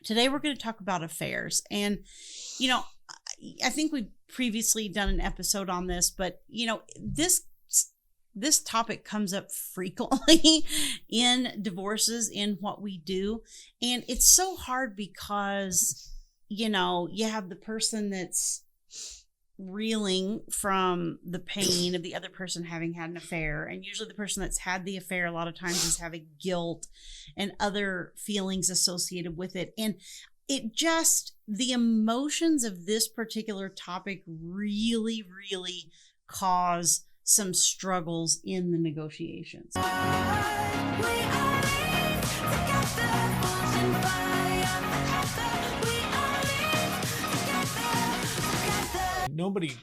Today we're going to talk about affairs. And, you know, I think we've previously done an episode on this, but, you know, this topic comes up frequently in divorces, in what we do. And it's so hard because, you know, you have the person that's reeling from the pain of the other person having had an affair. And usually the person that's had the affair a lot of times is having guilt and other feelings associated with it. And the emotions of this particular topic really, really cause some struggles in the negotiations. Nobody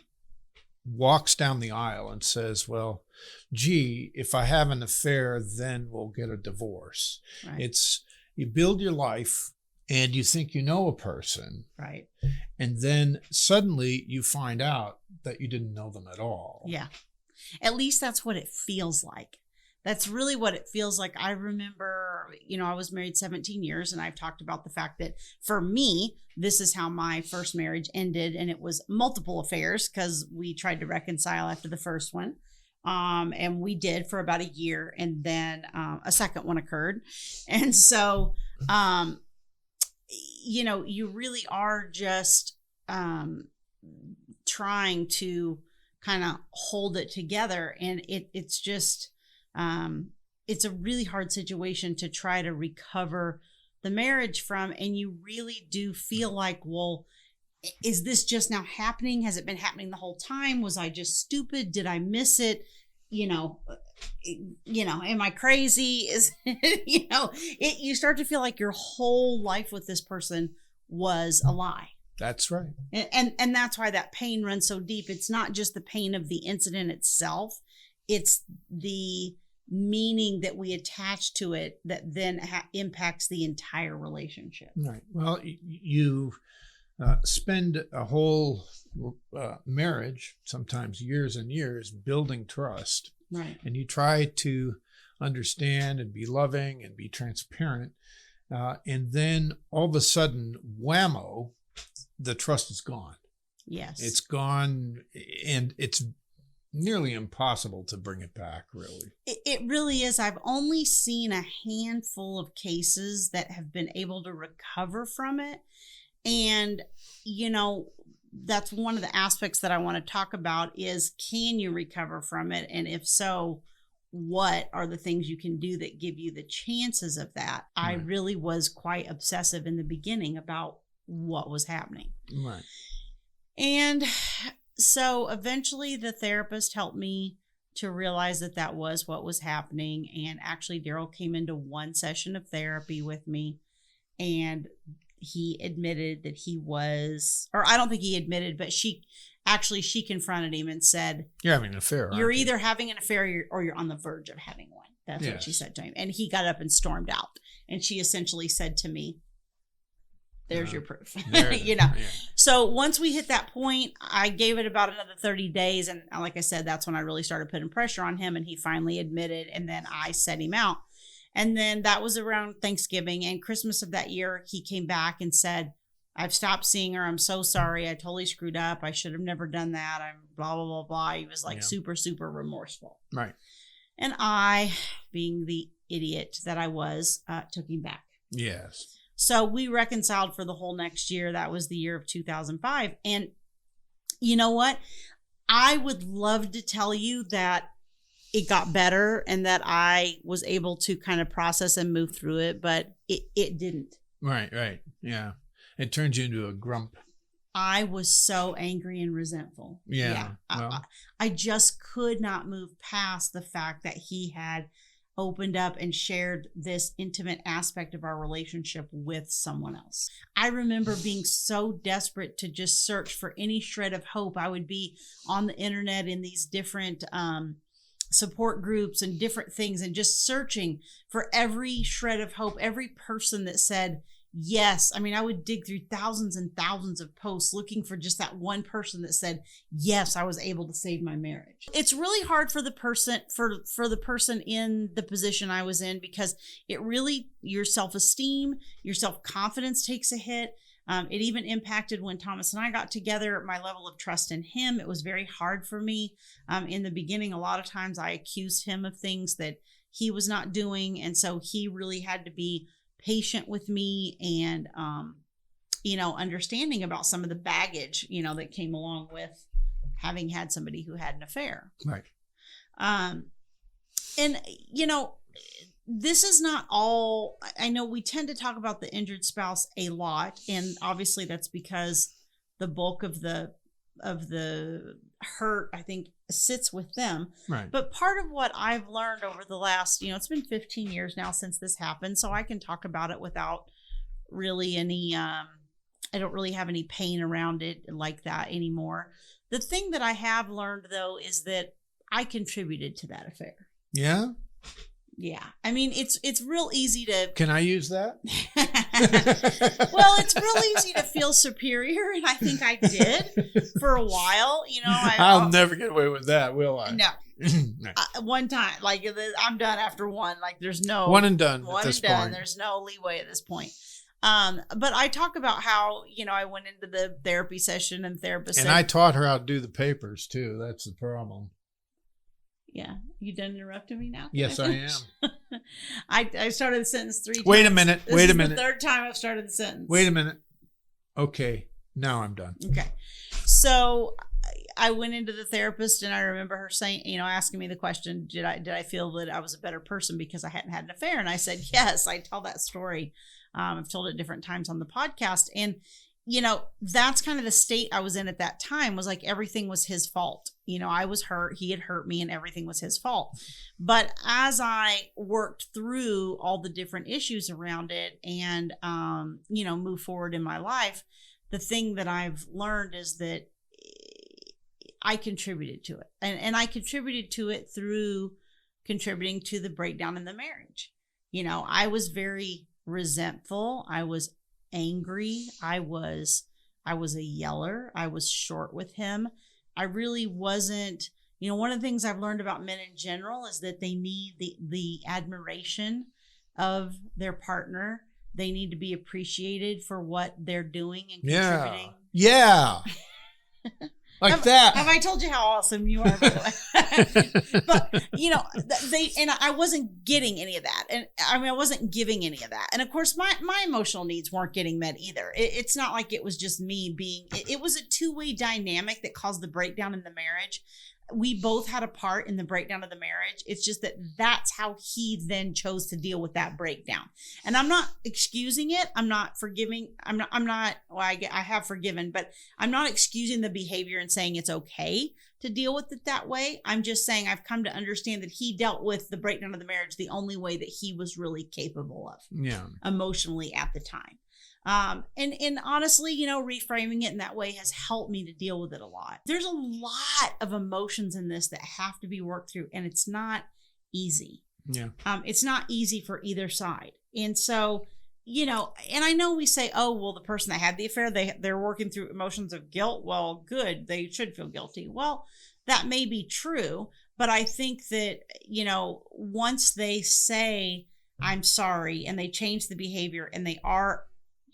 walks down the aisle and says, well, gee, if I have an affair, then we'll get a divorce. Right. It's, you build your life and you think you know a person. Right. And then suddenly you find out that you didn't know them at all. Yeah. At least that's what it feels like. That's really what it feels like. I remember, you know, I was married 17 years and I've talked about the fact that for me, this is how my first marriage ended. And it was multiple affairs because we tried to reconcile after the first one. And we did for about a year. And then a second one occurred. And so, you know, you really are just trying to kind of hold it together. And it's just, it's a really hard situation to try to recover the marriage from. And you really do feel like, well, is this just now happening? Has it been happening the whole time? Was I just stupid? Did I miss it? You know, am I crazy? You start to feel like your whole life with this person was a lie. That's right. And that's why that pain runs so deep. It's not just the pain of the incident itself. It's the meaning that we attach to it that then impacts the entire relationship. Right. Well, you spend a whole marriage, sometimes years and years, building trust. Right. And you try to understand and be loving and be transparent. And then all of a sudden, whammo, the trust is gone. Yes. It's gone, and it's nearly impossible to bring it back, really. It really is. I've only seen a handful of cases that have been able to recover from it. And, you know, that's one of the aspects that I want to talk about is, can you recover from it? And if so, what are the things you can do that give you the chances of that? Right. I really was quite obsessive in the beginning about what was happening. Right. And so eventually the therapist helped me to realize that that was what was happening. And actually Daryl came into one session of therapy with me, and he admitted that he was, or I don't think he admitted, but she confronted him and said, you're having an affair. You're either having an affair or you're on the verge of having one. That's what she said to him. And he got up and stormed out. And she essentially said to me, there's your proof. You know. Yeah. So once we hit that point, I gave it about another 30 days. And like I said, that's when I really started putting pressure on him, and he finally admitted, and then I set him out. And then that was around Thanksgiving and Christmas of that year. He came back and said, I've stopped seeing her. I'm so sorry. I totally screwed up. I should have never done that. I'm blah, blah, blah, blah. He was like super, super remorseful. Right. And I, being the idiot that I was, took him back. Yes. So we reconciled for the whole next year. That was the year of 2005. And you know what? I would love to tell you that it got better and that I was able to kind of process and move through it, but it didn't. Right. Yeah. It turns you into a grump. I was so angry and resentful. Yeah. Well. I just could not move past the fact that he had opened up and shared this intimate aspect of our relationship with someone else. I remember being so desperate to just search for any shred of hope. I would be on the internet in these different support groups and different things, and just searching for every shred of hope, every person that said, yes, I mean, I would dig through thousands and thousands of posts looking for just that one person that said, yes, I was able to save my marriage. It's really hard for the person, for the person in the position I was in, because it really, your self-esteem, your self-confidence takes a hit. It even impacted when Thomas and I got together, my level of trust in him. It was very hard for me. In the beginning, a lot of times I accused him of things that he was not doing. And so he really had to be patient with me and, understanding about some of the baggage, that came along with having had somebody who had an affair. Right. This is not all. I know we tend to talk about the injured spouse a lot, and obviously that's because the bulk of the hurt, I think, sits with them. Right. But part of what I've learned over the last, it's been 15 years now since this happened, so I can talk about it without really any, I don't really have any pain around it like that anymore. The thing that I have learned, though, is that I contributed to that affair. Yeah? Yeah. I mean, it's real easy to... Can I use that? Well, it's real easy to feel superior, and I think I did for a while. I'll never get away with that, will I? No. No. One time, like, I'm done after one. Like, there's no... One and done One at this and done. point. There's no leeway at this point. But I talk about how, I went into the therapy session and therapist And said, I taught her how to do the papers, too. That's the problem. Yeah. You done interrupting me now? Yes, I am. I started the sentence 3 times. Wait a minute. This Wait a is minute. the third time I've started the sentence. Wait a minute. Okay. Now I'm done. Okay. So I went into the therapist, and I remember her saying, asking me the question, did I feel that I was a better person because I hadn't had an affair? And I said, yes. I tell that story. I've told it different times on the podcast. And, that's kind of the state I was in at that time, was like everything was his fault. I was hurt. He had hurt me, and everything was his fault. But as I worked through all the different issues around it and, move forward in my life, the thing that I've learned is that I contributed to it. And I contributed to it through contributing to the breakdown in the marriage. I was very resentful. I was angry. I was a yeller. I was short with him. I really wasn't, one of the things I've learned about men in general is that they need the admiration of their partner. They need to be appreciated for what they're doing and contributing. Yeah. That. Have I told you how awesome you are? By the way? But, I wasn't getting any of that. And I mean, I wasn't giving any of that. And of course, my emotional needs weren't getting met either. It's not like it was just me it was a two-way dynamic that caused the breakdown in the marriage. We both had a part in the breakdown of the marriage. It's just that that's how he then chose to deal with that breakdown. And I'm not excusing it. I'm not forgiving. I have forgiven, but I'm not excusing the behavior and saying it's okay to deal with it that way. I'm just saying I've come to understand that he dealt with the breakdown of the marriage the only way that he was really capable of. Yeah. Emotionally at the time. And honestly, reframing it in that way has helped me to deal with it a lot. There's a lot of emotions in this that have to be worked through, and it's not easy. Yeah. It's not easy for either side. And so, and I know we say, oh, well, the person that had the affair, they're working through emotions of guilt. Well, good. They should feel guilty. Well, that may be true, but I think that, once they say, I'm sorry, and they change the behavior and they are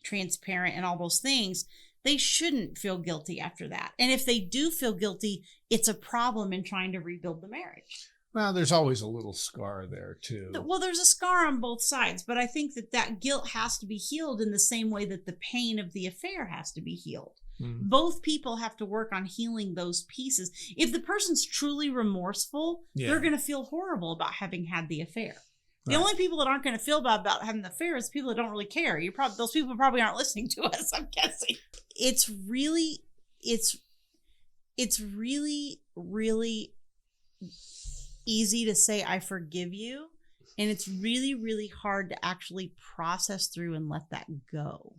transparent and all those things, they shouldn't feel guilty after that. And if they do feel guilty, it's a problem in trying to rebuild the marriage. Well, there's always a little scar there too. Well, there's a scar on both sides, but I think that guilt has to be healed in the same way that the pain of the affair has to be healed. Mm-hmm. Both people have to work on healing those pieces. If the person's truly remorseful, they're going to feel horrible about having had the affair. The only people that aren't going to feel bad about having the affair is people that don't really care. Those people probably aren't listening to us, I'm guessing. It's really, really easy to say, I forgive you. And it's really, really hard to actually process through and let that go.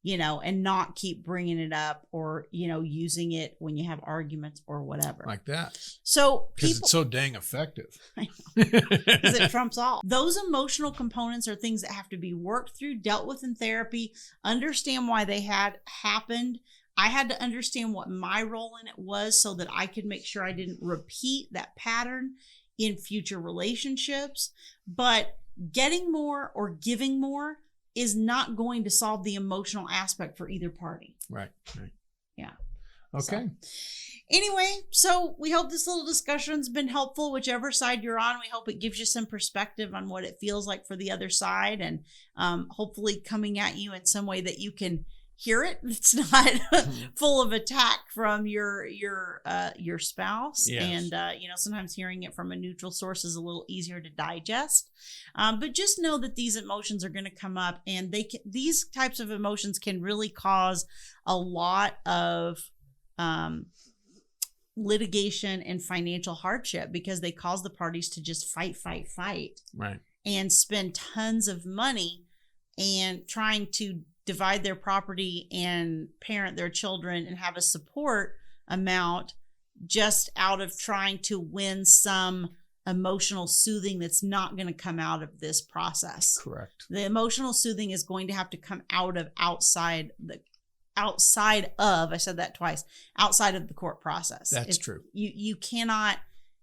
and not keep bringing it up or, using it when you have arguments or whatever. Like that. So because it's so dang effective. Because it trumps all. Those emotional components are things that have to be worked through, dealt with in therapy, understand why they had happened. I had to understand what my role in it was so that I could make sure I didn't repeat that pattern in future relationships. But getting more or giving more is not going to solve the emotional aspect for either party. Right. Yeah. Okay. Anyway, so we hope this little discussion's been helpful, whichever side you're on. We hope it gives you some perspective on what it feels like for the other side, and hopefully coming at you in some way that you can hear it. It's not full of attack from your spouse. Yes. And sometimes hearing it from a neutral source is a little easier to digest. But just know that these emotions are going to come up, and these types of emotions can really cause a lot of litigation and financial hardship, because they cause the parties to just fight, Right. and spend tons of money and trying to divide their property and parent their children and have a support amount just out of trying to win some emotional soothing that's not going to come out of this process. Correct. The emotional soothing is going to have to come outside of, I said that twice, outside of the court process. That's true. You cannot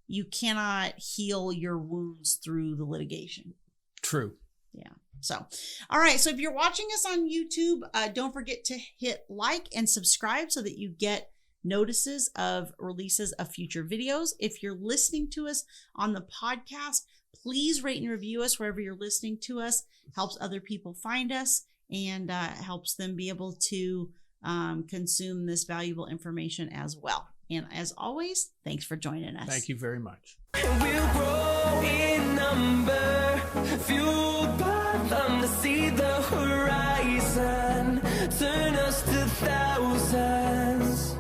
heal your wounds through the litigation. True. Yeah. So, all right. So if you're watching us on YouTube, don't forget to hit like and subscribe so that you get notices of releases of future videos. If you're listening to us on the podcast, please rate and review us wherever you're listening to us. Helps other people find us and helps them be able to consume this valuable information as well. And as always, thanks for joining us. Thank you very much. We'll grow in number, fueled by them to see the horizon, turn us to thousands.